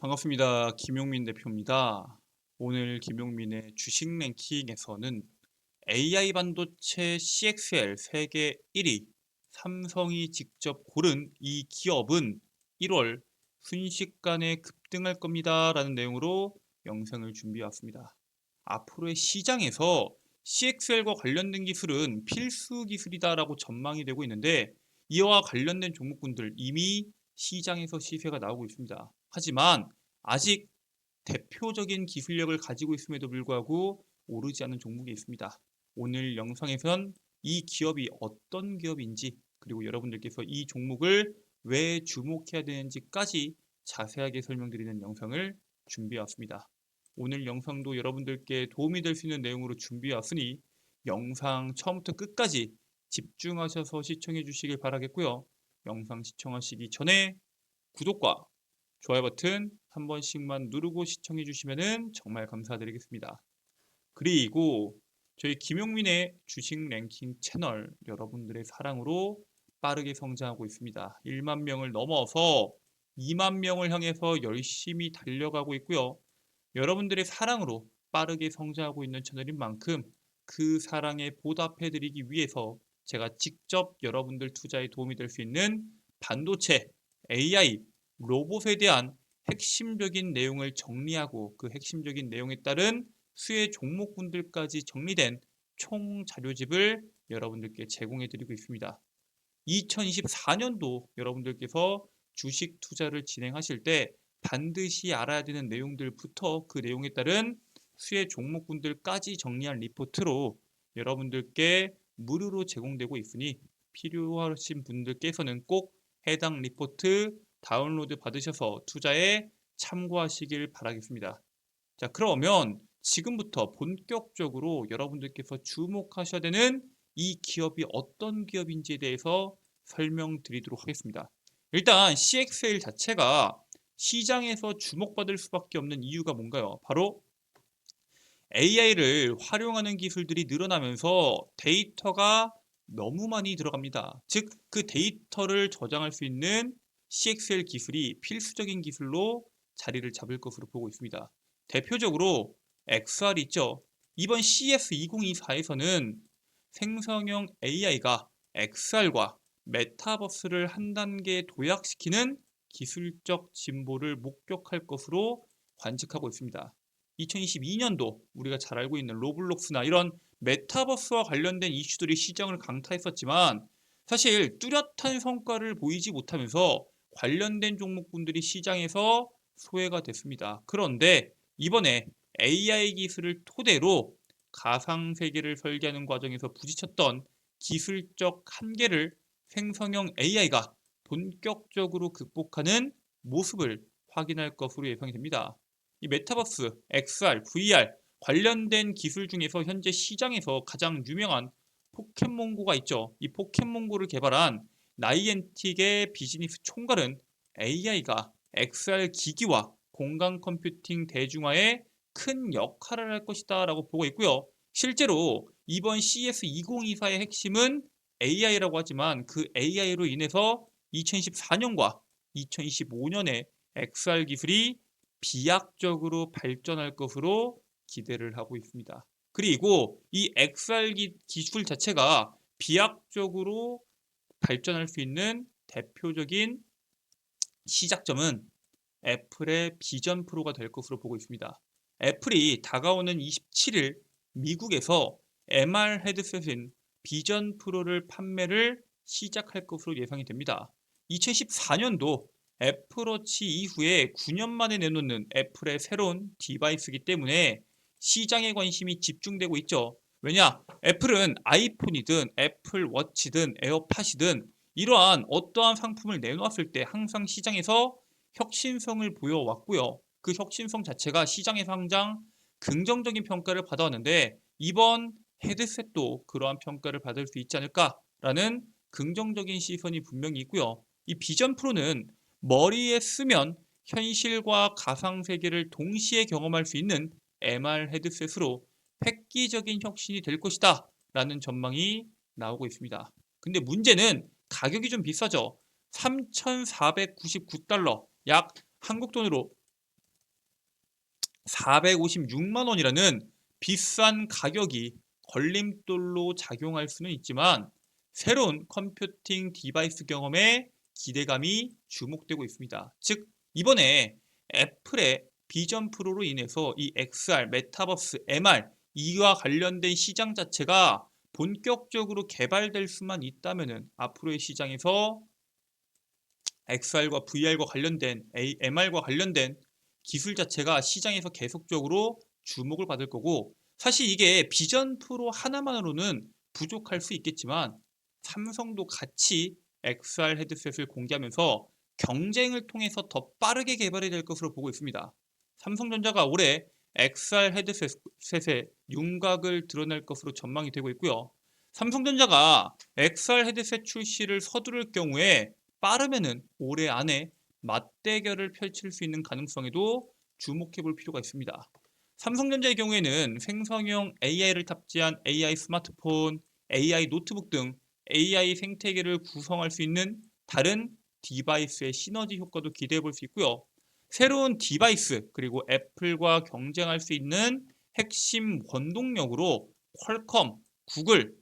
반갑습니다. 김용민 대표입니다. 오늘 김용민의 주식 랭킹에서는 AI 반도체 CXL 세계 1위, 삼성이 직접 고른 이 기업은 1월 순식간에 급등할 겁니다. 라는 내용으로 영상을 준비해 왔습니다. 앞으로의 시장에서 CXL과 관련된 기술은 필수 기술이다라고 전망이 되고 있는데, 이와 관련된 종목군들 이미 시장에서 시세가 나오고 있습니다. 하지만 아직 대표적인 기술력을 가지고 있음에도 불구하고 오르지 않은 종목이 있습니다. 오늘 영상에선 이 기업이 어떤 기업인지, 그리고 여러분들께서 이 종목을 왜 주목해야 되는지까지 자세하게 설명드리는 영상을 준비해 왔습니다. 오늘 영상도 여러분들께 도움이 될 수 있는 내용으로 준비해 왔으니 영상 처음부터 끝까지 집중하셔서 시청해 주시길 바라겠고요. 영상 시청하시기 전에 구독과 좋아요 버튼 한 번씩만 누르고 시청해 주시면 정말 감사드리겠습니다. 그리고 저희 김용민의 주식 랭킹 채널 여러분들의 사랑으로 빠르게 성장하고 있습니다. 1만 명을 넘어서 2만 명을 향해서 열심히 달려가고 있고요. 여러분들의 사랑으로 빠르게 성장하고 있는 채널인 만큼 그 사랑에 보답해드리기 위해서 제가 직접 여러분들 투자에 도움이 될 수 있는 반도체, AI, 로봇에 대한 핵심적인 내용을 정리하고 그 핵심적인 내용에 따른 수혜 종목군들까지 정리된 총 자료집을 여러분들께 제공해드리고 있습니다. 2024년도 여러분들께서 주식 투자를 진행하실 때 반드시 알아야 되는 내용들부터 그 내용에 따른 수혜 종목군들까지 정리한 리포트로 여러분들께 무료로 제공되고 있으니 필요하신 분들께서는 꼭 해당 리포트 다운로드 받으셔서 투자에 참고하시길 바라겠습니다. 자, 그러면 지금부터 본격적으로 여러분들께서 주목하셔야 되는 이 기업이 어떤 기업인지에 대해서 설명드리도록 하겠습니다. 일단 CXL 자체가 시장에서 주목받을 수밖에 없는 이유가 뭔가요? 바로 AI를 활용하는 기술들이 늘어나면서 데이터가 너무 많이 들어갑니다. 즉, 그 데이터를 저장할 수 있는 CXL 기술이 필수적인 기술로 자리를 잡을 것으로 보고 있습니다. 대표적으로 XR 있죠. 이번 CES 2024에서는 생성형 AI가 XR과 메타버스를 한 단계 도약시키는 기술적 진보를 목격할 것으로 관측하고 있습니다. 2022년도 우리가 잘 알고 있는 로블록스나 이런 메타버스와 관련된 이슈들이 시장을 강타했었지만 사실 뚜렷한 성과를 보이지 못하면서 관련된 종목군들이 시장에서 소외가 됐습니다. 그런데 이번에 AI 기술을 토대로 가상세계를 설계하는 과정에서 부딪혔던 기술적 한계를 생성형 AI가 본격적으로 극복하는 모습을 확인할 것으로 예상이 됩니다. 이 메타버스, XR, VR 관련된 기술 중에서 현재 시장에서 가장 유명한 포켓몬고가 있죠. 이 포켓몬고를 개발한 나이엔틱의 비즈니스 총괄은 AI가 XR 기기와 공간 컴퓨팅 대중화에 큰 역할을 할 것이다 라고 보고 있고요. 실제로 이번 CES 2024의 핵심은 AI라고 하지만 그 AI로 인해서 2024년과 2025년에 XR 기술이 비약적으로 발전할 것으로 기대를 하고 있습니다. 그리고 이 XR 기술 자체가 비약적으로 발전할 수 있는 대표적인 시작점은 애플의 비전 프로가 될 것으로 보고 있습니다. 애플이 다가오는 27일 미국에서 MR 헤드셋인 비전 프로를 판매를 시작할 것으로 예상이 됩니다. 2014년도 애플워치 이후에 9년 만에 내놓는 애플의 새로운 디바이스이기 때문에 시장의 관심이 집중되고 있죠. 왜냐? 애플은 아이폰이든 애플워치든 에어팟이든 이러한 어떠한 상품을 내놓았을 때 항상 시장에서 혁신성을 보여왔고요. 그 혁신성 자체가 시장에서 항상 긍정적인 평가를 받아왔는데 이번 헤드셋도 그러한 평가를 받을 수 있지 않을까라는 긍정적인 시선이 분명히 있고요. 이 비전 프로는 머리에 쓰면 현실과 가상세계를 동시에 경험할 수 있는 MR 헤드셋으로 획기적인 혁신이 될 것이다 라는 전망이 나오고 있습니다. 근데 문제는 가격이 좀 비싸죠. 3,499달러, 약 한국 돈으로 456만 원이라는 비싼 가격이 걸림돌로 작용할 수는 있지만 새로운 컴퓨팅 디바이스 경험에 기대감이 주목되고 있습니다. 즉 이번에 애플의 비전 프로로 인해서 이 XR, 메타버스, MR 이와 관련된 시장 자체가 본격적으로 개발될 수만 있다면은 앞으로의 시장에서 XR과 VR과 관련된 MR과 관련된 기술 자체가 시장에서 계속적으로 주목을 받을 거고, 사실 이게 비전 프로 하나만으로는 부족할 수 있겠지만 삼성도 같이 XR 헤드셋을 공개하면서 경쟁을 통해서 더 빠르게 개발이 될 것으로 보고 있습니다. 삼성전자가 올해 XR 헤드셋의 윤곽을 드러낼 것으로 전망이 되고 있고요. 삼성전자가 XR 헤드셋 출시를 서두를 경우에 빠르면은 올해 안에 맞대결을 펼칠 수 있는 가능성에도 주목해 볼 필요가 있습니다. 삼성전자의 경우에는 생성형 AI를 탑재한 AI 스마트폰, AI 노트북 등 AI 생태계를 구성할 수 있는 다른 디바이스의 시너지 효과도 기대해 볼 수 있고요. 새로운 디바이스 그리고 애플과 경쟁할 수 있는 핵심 원동력으로 퀄컴, 구글,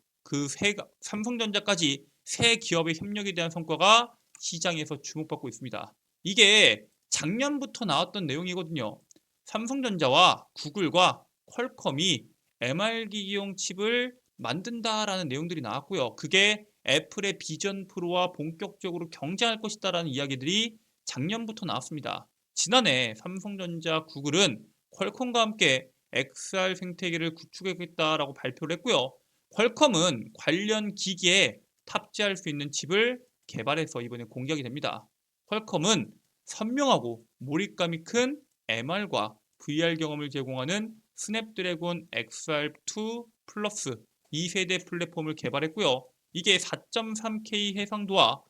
삼성전자까지 세 기업의 협력에 대한 성과가 시장에서 주목받고 있습니다. 이게 작년부터 나왔던 내용이거든요. 삼성전자와 구글과 퀄컴이 MR기기용 칩을 만든다라는 내용들이 나왔고요. 그게 애플의 비전 프로와 본격적으로 경쟁할 것이다라는 이야기들이 작년부터 나왔습니다. 지난해 삼성전자, 구글은 퀄컴과 함께 XR 생태계를 구축하겠다라고 발표를 했고요. 퀄컴은 관련 기기에 탑재할 수 있는 칩을 개발해서 이번에 공개하게 됩니다. 퀄컴은 선명하고 몰입감이 큰 MR과 VR 경험을 제공하는 스냅드래곤 XR2 플러스 2세대 플랫폼을 개발했고요. 이게 4.3K 해상도와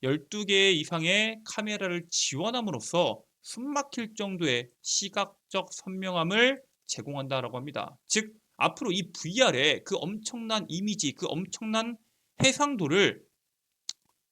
12개 이상의 카메라를 지원함으로써 숨막힐 정도의 시각적 선명함을 제공한다라고 합니다. 즉 앞으로 이 VR의 그 엄청난 이미지, 그 엄청난 해상도를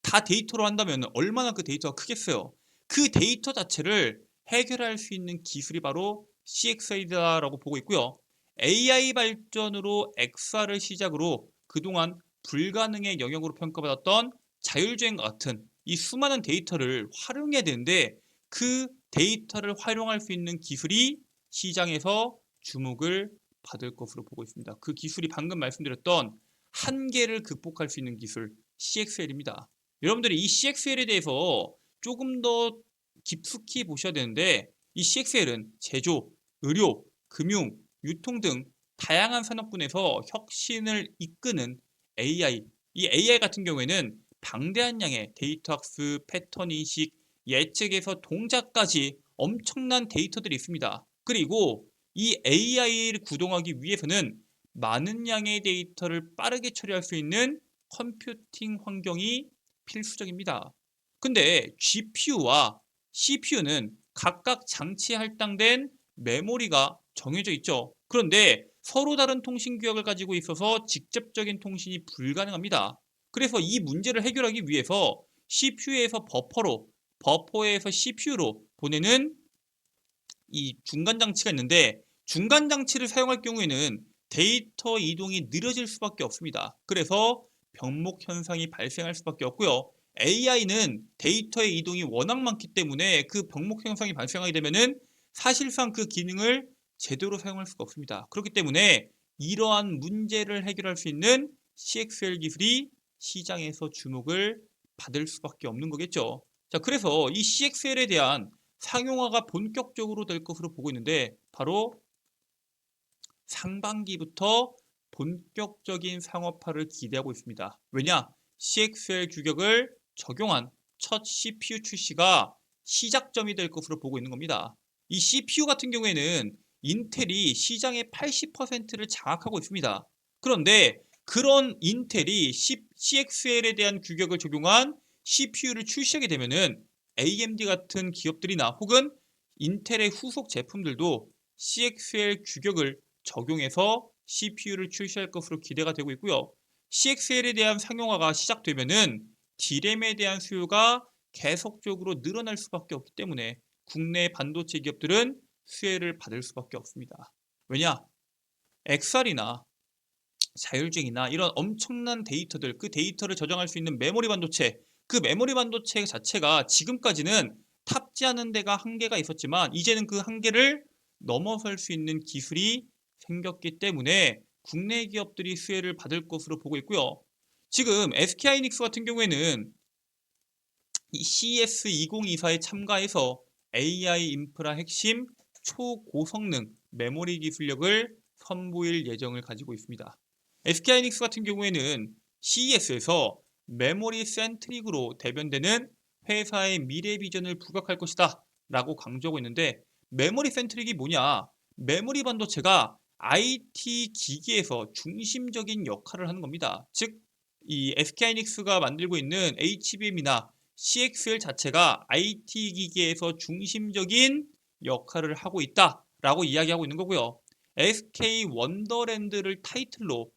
다 데이터로 한다면 얼마나 그 데이터가 크겠어요. 그 데이터 자체를 해결할 수 있는 기술이 바로 CXA다라고 보고 있고요. AI 발전으로 XR을 시작으로 그동안 불가능의 영역으로 평가받았던 자율주행과 같은 이 수많은 데이터를 활용해야 되는데 그 데이터를 활용할 수 있는 기술이 시장에서 주목을 받을 것으로 보고 있습니다. 그 기술이 방금 말씀드렸던 한계를 극복할 수 있는 기술 CXL입니다. 여러분들이 이 CXL에 대해서 조금 더 깊숙이 보셔야 되는데 이 CXL은 제조, 의료, 금융, 유통 등 다양한 산업군에서 혁신을 이끄는 AI. 이 AI 같은 경우에는 방대한 양의 데이터 학습, 패턴 인식, 예측에서 동작까지 엄청난 데이터들이 있습니다. 그리고 이 AI를 구동하기 위해서는 많은 양의 데이터를 빠르게 처리할 수 있는 컴퓨팅 환경이 필수적입니다. 근데 GPU와 CPU는 각각 장치에 할당된 메모리가 정해져 있죠. 그런데 서로 다른 통신 규약을 가지고 있어서 직접적인 통신이 불가능합니다. 그래서 이 문제를 해결하기 위해서 CPU에서 버퍼로, 버퍼에서 CPU로 보내는 이 중간 장치가 있는데 중간 장치를 사용할 경우에는 데이터 이동이 느려질 수밖에 없습니다. 그래서 병목 현상이 발생할 수밖에 없고요. AI는 데이터의 이동이 워낙 많기 때문에 그 병목 현상이 발생하게 되면은 사실상 그 기능을 제대로 사용할 수가 없습니다. 그렇기 때문에 이러한 문제를 해결할 수 있는 CXL 기술이 시장에서 주목을 받을 수밖에 없는 거겠죠. 자, 그래서 이 CXL에 대한 상용화가 본격적으로 될 것으로 보고 있는데 바로 상반기부터 본격적인 상업화를 기대하고 있습니다. 왜냐? CXL 규격을 적용한 첫 CPU 출시가 시작점이 될 것으로 보고 있는 겁니다. 이 CPU 같은 경우에는 인텔이 시장의 80%를 장악하고 있습니다. 그런데 그런 인텔이 CXL에 대한 규격을 적용한 CPU를 출시하게 되면은 AMD 같은 기업들이나 혹은 인텔의 후속 제품들도 CXL 규격을 적용해서 CPU를 출시할 것으로 기대가 되고 있고요. CXL에 대한 상용화가 시작되면은 D램에 대한 수요가 계속적으로 늘어날 수밖에 없기 때문에 국내 반도체 기업들은 수혜를 받을 수밖에 없습니다. 왜냐? XR이나 자율주행이나 이런 엄청난 데이터들, 그 데이터를 저장할 수 있는 메모리 반도체, 그 메모리 반도체 자체가 지금까지는 탑재하는 데가 한계가 있었지만 이제는 그 한계를 넘어설 수 있는 기술이 생겼기 때문에 국내 기업들이 수혜를 받을 것으로 보고 있고요. 지금 SK하이닉스 같은 경우에는 이 CES 2024에 참가해서 AI 인프라 핵심 초고성능 메모리 기술력을 선보일 예정을 가지고 있습니다. SK하이닉스 같은 경우에는 CES에서 메모리 센트릭으로 대변되는 회사의 미래 비전을 부각할 것이다 라고 강조하고 있는데, 메모리 센트릭이 뭐냐? 메모리 반도체가 IT 기기에서 중심적인 역할을 하는 겁니다. 즉, 이 SK하이닉스가 만들고 있는 HBM이나 CXL 자체가 IT 기기에서 중심적인 역할을 하고 있다라고 이야기하고 있는 거고요. SK 원더랜드를 타이틀로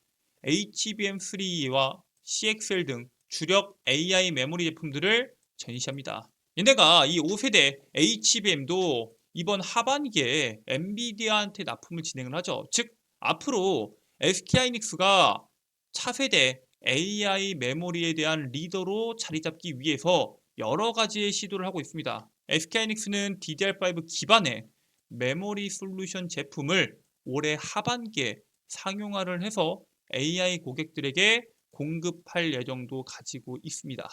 HBM3와 CXL 등 주력 AI 메모리 제품들을 전시합니다. 얘네가 이 5세대 HBM도 이번 하반기에 엔비디아한테 납품을 진행을 하죠. 즉, 앞으로 SK하이닉스가 차세대 AI 메모리에 대한 리더로 자리 잡기 위해서 여러 가지의 시도를 하고 있습니다. SK하이닉스는 DDR5 기반의 메모리 솔루션 제품을 올해 하반기에 상용화를 해서 AI 고객들에게 공급할 예정도 가지고 있습니다.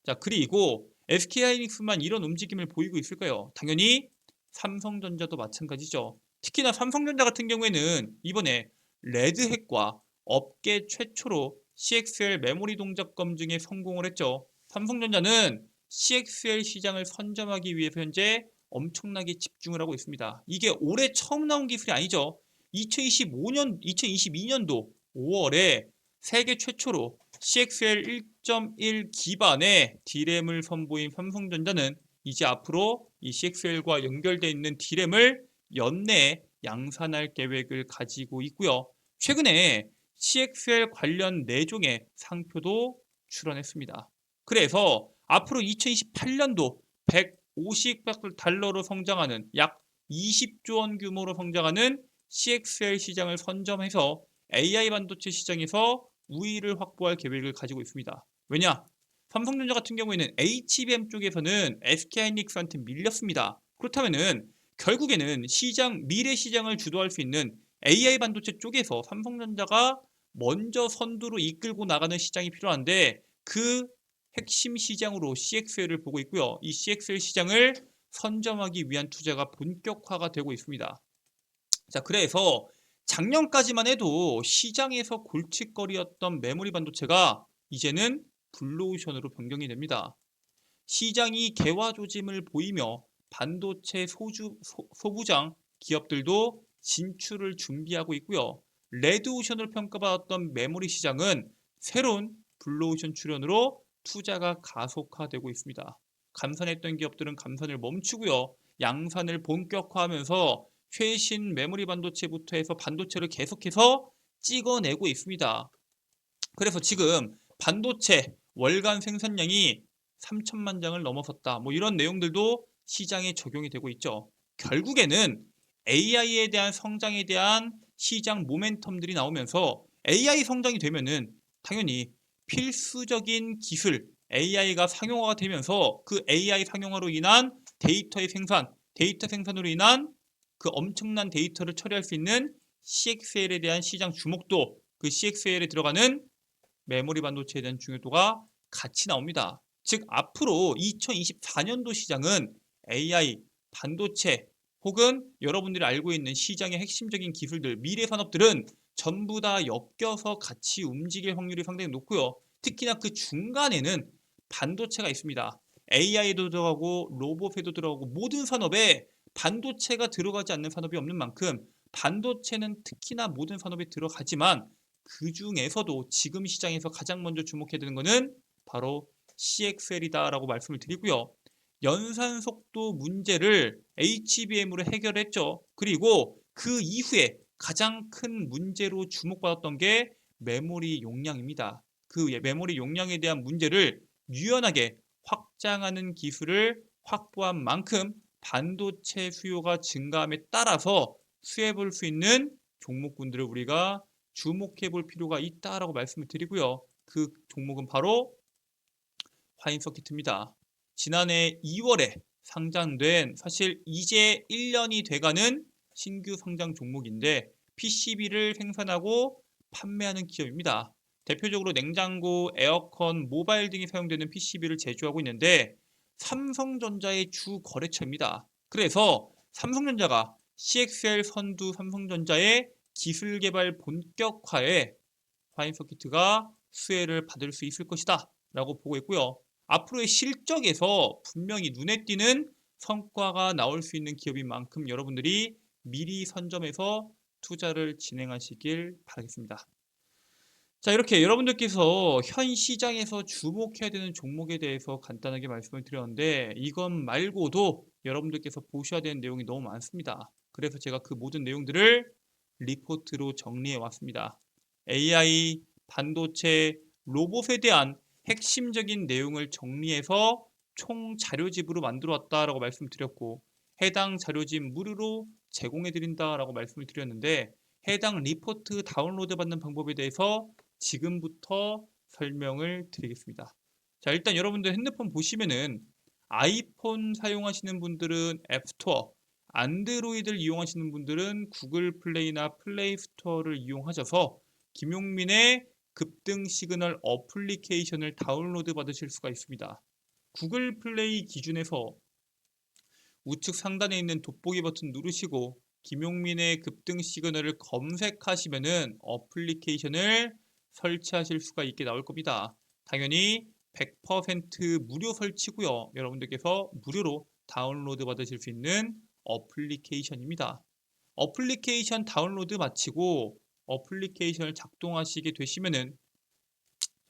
자, 그리고 SK하이닉스만 이런 움직임을 보이고 있을까요? 당연히 삼성전자도 마찬가지죠. 특히나 삼성전자 같은 경우에는 이번에 레드햇과 업계 최초로 CXL 메모리 동작 검증에 성공을 했죠. 삼성전자는 CXL 시장을 선점하기 위해서 현재 엄청나게 집중을 하고 있습니다. 이게 올해 처음 나온 기술이 아니죠. 2022년도 5월에 세계 최초로 CXL 1.1 기반의 D램을 선보인 삼성전자는 이제 앞으로 이 CXL과 연결되어 있는 D램을 연내에 양산할 계획을 가지고 있고요. 최근에 CXL 관련 4종의 상표도 출원했습니다. 그래서 앞으로 2028년도 150달러로 성장하는 약 20조 원 규모로 성장하는 CXL 시장을 선점해서 AI 반도체 시장에서 우위를 확보할 계획을 가지고 있습니다. 왜냐? 삼성전자 같은 경우에는 HBM 쪽에서는 SK하이닉스한테 밀렸습니다. 그렇다면은 결국에는 미래 시장을 주도할 수 있는 AI 반도체 쪽에서 삼성전자가 먼저 선두로 이끌고 나가는 시장이 필요한데, 그 핵심 시장으로 CXL을 보고 있고요. 이 CXL 시장을 선점하기 위한 투자가 본격화가 되고 있습니다. 자, 그래서 작년까지만 해도 시장에서 골칫거리였던 메모리 반도체가 이제는 블루오션으로 변경이 됩니다. 시장이 개화 조짐을 보이며 반도체 소부장 기업들도 진출을 준비하고 있고요. 레드오션으로 평가받았던 메모리 시장은 새로운 블루오션 출현으로 투자가 가속화되고 있습니다. 감산했던 기업들은 감산을 멈추고요. 양산을 본격화하면서 최신 메모리 반도체부터 해서 반도체를 계속해서 찍어내고 있습니다. 그래서 지금 반도체 월간 생산량이 3천만 장을 넘어섰다. 뭐 이런 내용들도 시장에 적용이 되고 있죠. 결국에는 AI에 대한 성장에 대한 시장 모멘텀들이 나오면서 AI 성장이 되면은 당연히 필수적인 기술 AI가 상용화가 되면서 그 AI 상용화로 인한 데이터 생산으로 인한 그 엄청난 데이터를 처리할 수 있는 CXL에 대한 시장 주목도, 그 CXL에 들어가는 메모리 반도체에 대한 중요도가 같이 나옵니다. 즉, 앞으로 2024년도 시장은 AI, 반도체 혹은 여러분들이 알고 있는 시장의 핵심적인 기술들, 미래 산업들은 전부 다 엮여서 같이 움직일 확률이 상당히 높고요. 특히나 그 중간에는 반도체가 있습니다. AI에도 들어가고 로봇에도 들어가고 모든 산업에 반도체가 들어가지 않는 산업이 없는 만큼 반도체는 특히나 모든 산업에 들어가지만 그 중에서도 지금 시장에서 가장 먼저 주목해야 되는 것은 바로 CXL이다라고 말씀을 드리고요. 연산 속도 문제를 HBM으로 해결했죠. 그리고 그 이후에 가장 큰 문제로 주목받았던 게 메모리 용량입니다. 그 메모리 용량에 대한 문제를 유연하게 확장하는 기술을 확보한 만큼 반도체 수요가 증가함에 따라서 수혜 볼 수 있는 종목군들을 우리가 주목해 볼 필요가 있다라고 말씀을 드리고요. 그 종목은 바로 화인서키트입니다. 지난해 2월에 상장된 사실 이제 1년이 돼가는 신규 상장 종목인데 PCB를 생산하고 판매하는 기업입니다. 대표적으로 냉장고, 에어컨, 모바일 등이 사용되는 PCB를 제조하고 있는데 삼성전자의 주 거래처입니다. 그래서 삼성전자가 CXL 선두 삼성전자의 기술 개발 본격화에 화인서키트가 수혜를 받을 수 있을 것이다 라고 보고 있고요. 앞으로의 실적에서 분명히 눈에 띄는 성과가 나올 수 있는 기업인 만큼 여러분들이 미리 선점해서 투자를 진행하시길 바라겠습니다. 자, 이렇게 여러분들께서 현 시장에서 주목해야 되는 종목에 대해서 간단하게 말씀을 드렸는데 이것 말고도 여러분들께서 보셔야 되는 내용이 너무 많습니다. 그래서 제가 그 모든 내용들을 리포트로 정리해 왔습니다. AI, 반도체, 로봇에 대한 핵심적인 내용을 정리해서 총 자료집으로 만들어 왔다라고 말씀드렸고 해당 자료집 무료로 제공해 드린다라고 말씀을 드렸는데 해당 리포트 다운로드 받는 방법에 대해서 지금부터 설명을 드리겠습니다. 자, 일단 여러분들 핸드폰 보시면은 아이폰 사용하시는 분들은 앱스토어, 안드로이드를 이용하시는 분들은 구글 플레이나 플레이 스토어를 이용하셔서 김용민의 급등 시그널 어플리케이션을 다운로드 받으실 수가 있습니다. 구글 플레이 기준에서 우측 상단에 있는 돋보기 버튼 누르시고 김용민의 급등 시그널을 검색하시면은 어플리케이션을 설치하실 수가 있게 나올 겁니다. 당연히 100% 무료 설치고요. 여러분들께서 무료로 다운로드 받으실 수 있는 어플리케이션입니다. 어플리케이션 다운로드 마치고 어플리케이션을 작동하시게 되시면은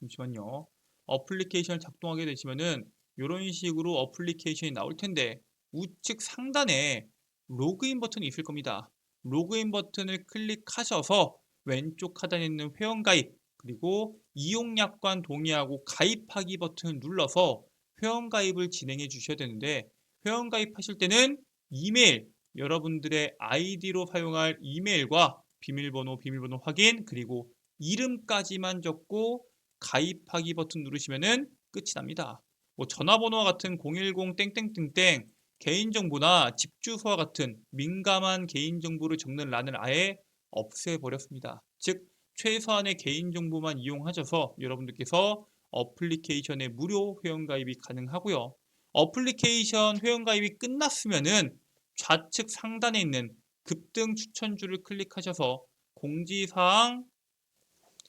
잠시만요. 어플리케이션을 작동하게 되시면은 이런 식으로 어플리케이션이 나올 텐데 우측 상단에 로그인 버튼이 있을 겁니다. 로그인 버튼을 클릭하셔서 왼쪽 하단에 있는 회원가입 그리고 이용약관 동의하고 가입하기 버튼을 눌러서 회원가입을 진행해 주셔야 되는데 회원가입하실 때는 이메일 여러분들의 아이디로 사용할 이메일과 비밀번호 확인 그리고 이름까지만 적고 가입하기 버튼 누르시면은 끝이 납니다. 뭐 전화번호와 같은 010 땡땡땡땡 개인정보나 집 주소와 같은 민감한 개인정보를 적는 란을 아예 없애버렸습니다. 즉 최소한의 개인정보만 이용하셔서 여러분들께서 어플리케이션의 무료 회원가입이 가능하고요. 어플리케이션 회원가입이 끝났으면은 좌측 상단에 있는 급등 추천주를 클릭하셔서 공지사항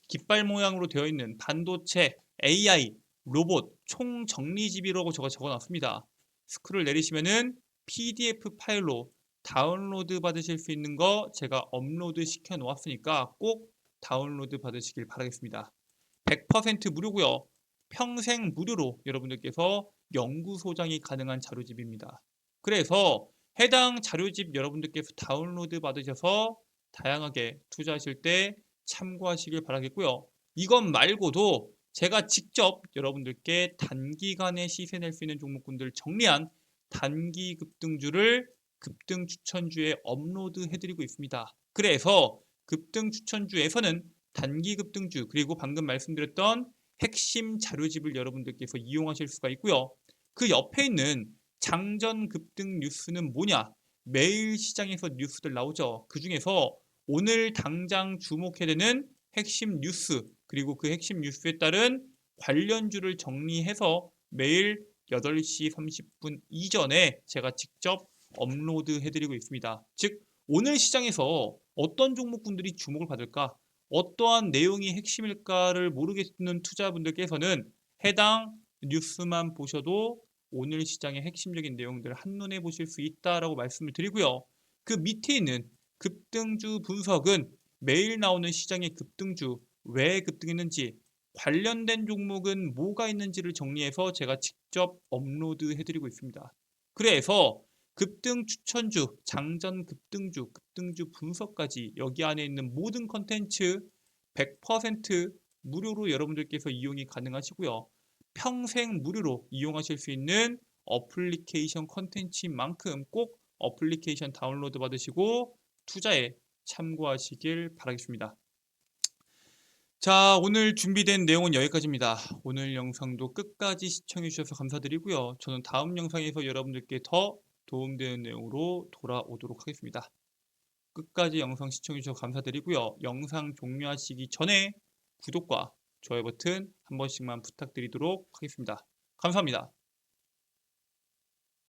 깃발 모양으로 되어 있는 반도체, AI, 로봇 총 정리집이라고 제가 적어놨습니다. 스크롤 내리시면은 PDF 파일로 다운로드 받으실 수 있는 거 제가 업로드 시켜 놓았으니까 꼭 다운로드 받으시길 바라겠습니다. 100% 무료고요. 평생 무료로 여러분들께서 연구소장이 가능한 자료집입니다. 그래서 해당 자료집 여러분들께서 다운로드 받으셔서 다양하게 투자하실 때 참고하시길 바라겠고요. 이것 말고도 제가 직접 여러분들께 단기간에 시세 낼 수 있는 종목군들 정리한 단기 급등주를 급등 추천주에 업로드 해드리고 있습니다. 그래서 급등 추천주에서는 단기 급등주 그리고 방금 말씀드렸던 핵심 자료집을 여러분들께서 이용하실 수가 있고요. 그 옆에 있는 장전 급등 뉴스는 뭐냐? 매일 시장에서 뉴스들 나오죠. 그 중에서 오늘 당장 주목해야 되는 핵심 뉴스 그리고 그 핵심 뉴스에 따른 관련주를 정리해서 매일 8시 30분 이전에 제가 직접 업로드 해드리고 있습니다. 즉 오늘 시장에서 어떤 종목군들이 주목을 받을까 어떠한 내용이 핵심일까를 모르겠는 투자분들께서는 해당 뉴스만 보셔도 오늘 시장의 핵심적인 내용들을 한눈에 보실 수 있다라고 말씀을 드리고요. 그 밑에 있는 급등주 분석은 매일 나오는 시장의 급등주 왜 급등했는지 관련된 종목은 뭐가 있는지를 정리해서 제가 직접 업로드 해드리고 있습니다. 그래서 급등 추천주, 장전 급등주, 급등주 분석까지 여기 안에 있는 모든 컨텐츠 100% 무료로 여러분들께서 이용이 가능하시고요. 평생 무료로 이용하실 수 있는 어플리케이션 컨텐츠인 만큼 꼭 어플리케이션 다운로드 받으시고 투자에 참고하시길 바라겠습니다. 자, 오늘 준비된 내용은 여기까지입니다. 오늘 영상도 끝까지 시청해 주셔서 감사드리고요. 저는 다음 영상에서 여러분들께 더 도움되는 내용으로 돌아오도록 하겠습니다. 끝까지 영상 시청해 주셔서 감사드리고요. 영상 종료하시기 전에 구독과 좋아요 버튼 한 번씩만 부탁드리도록 하겠습니다. 감사합니다.